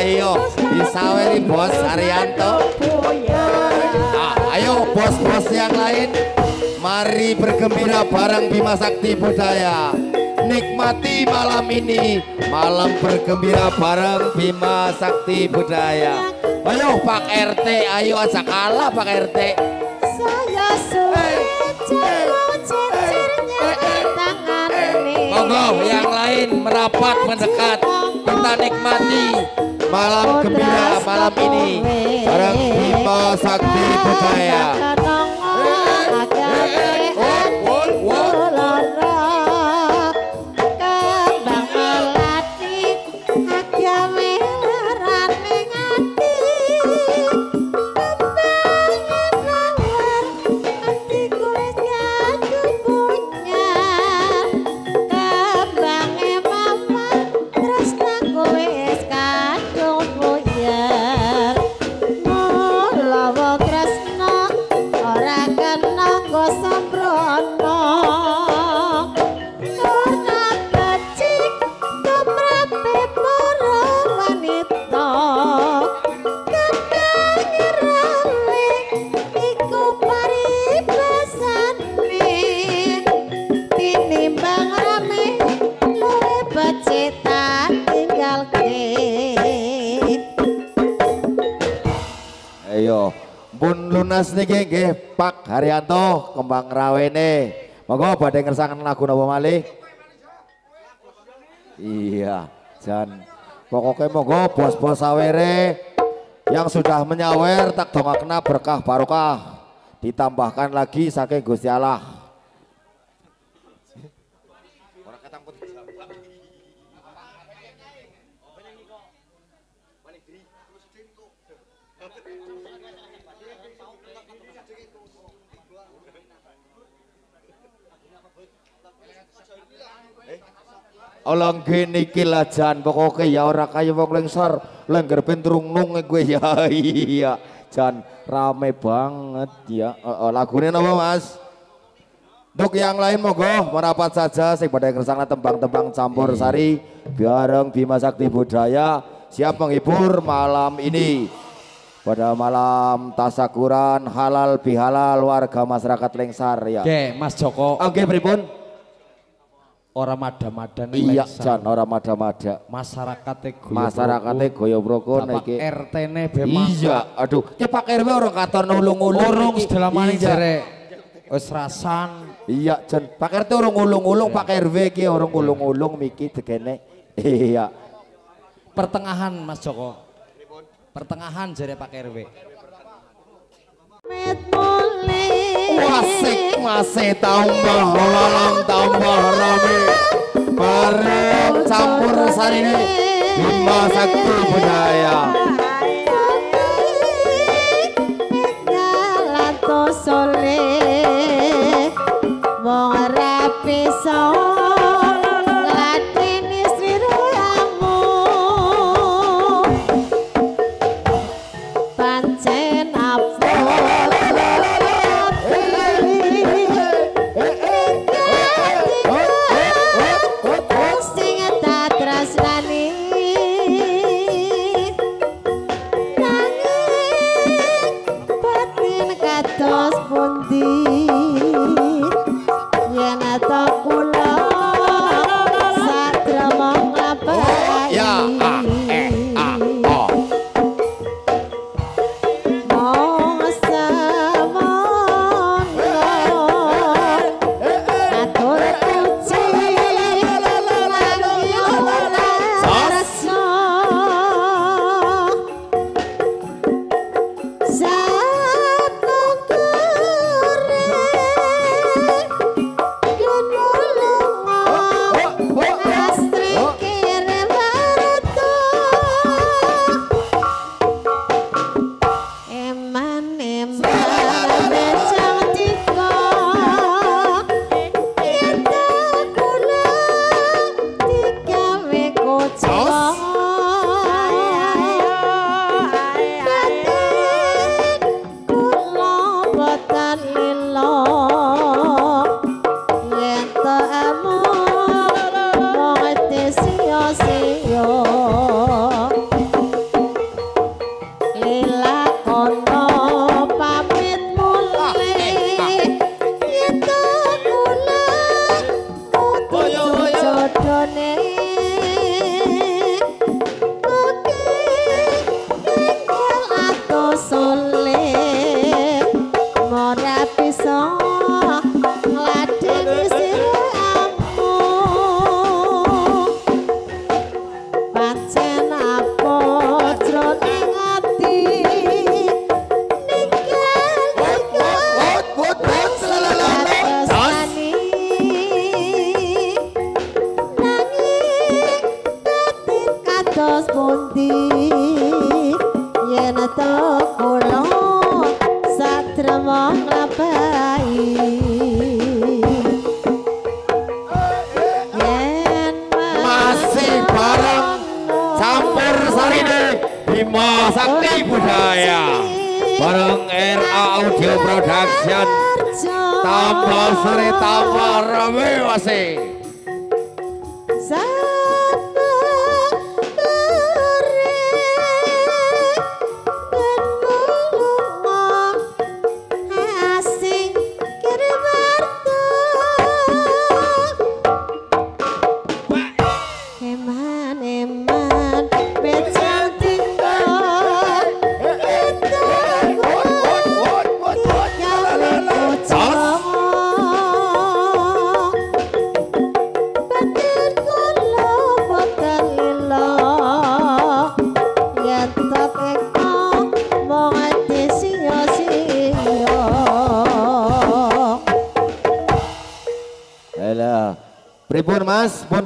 Ayo disaweri Bos Haryanto. Ayo bos-bos yang lain, mari bergembira bareng Bima Sakti Budaya. Nikmati malam ini, malam bergembira bareng Bima Sakti Budaya. Ayo Pak RT, ayo aja kalah Pak RT. Saya suwe monggo yang lain merapat mendekat, kita nikmati malam gembira malam ini bareng Bima Sakti Budaya. Ayo, pun lunas niki nggih Pak Haryanto kembang rawene. Monggo badhe ngersangen lagu napa malih? Iya, jan pokoknya monggo bos-bos sawere yang sudah menyawer tak dongakna berkah barokah ditambahkan lagi saking Gusti Allah. Olang gini kila jan pokoknya ya ora kaya wong lengsor lengger pentrung nung gue ya iya jan rame banget ya lagunya apa mas? Untuk yang lain monggo merapat saja sing pada kersana tembang-tembang campur sari bareng Bima Sakti Budaya siap menghibur malam ini pada malam tasakuran halal bihalal warga masyarakat Lengsar ya. Oke Mas Joko. Oke pripun? ora mada-mada iya jan ora mada-mada masyarakate goyo brokon iki RT-ne be iya aduh ki Pak RW orang katon ulung-ulung urung sedalamane jare wis rasan iya jan Pak RT orang ulung-ulung Pak RW ki orang ulung-ulung miki degene iya pertengahan Mas Joko pertengahan jare Pak RW Masih tambah lalang tambah rame bareng campur sarine Bima Sakti Budaya jalan to sole wong rapi so ngladeni sliramu pancen apa Bima Sakti Budaya bareng RA Audio Production tambah sore tambah rame masih pripun Mas, pun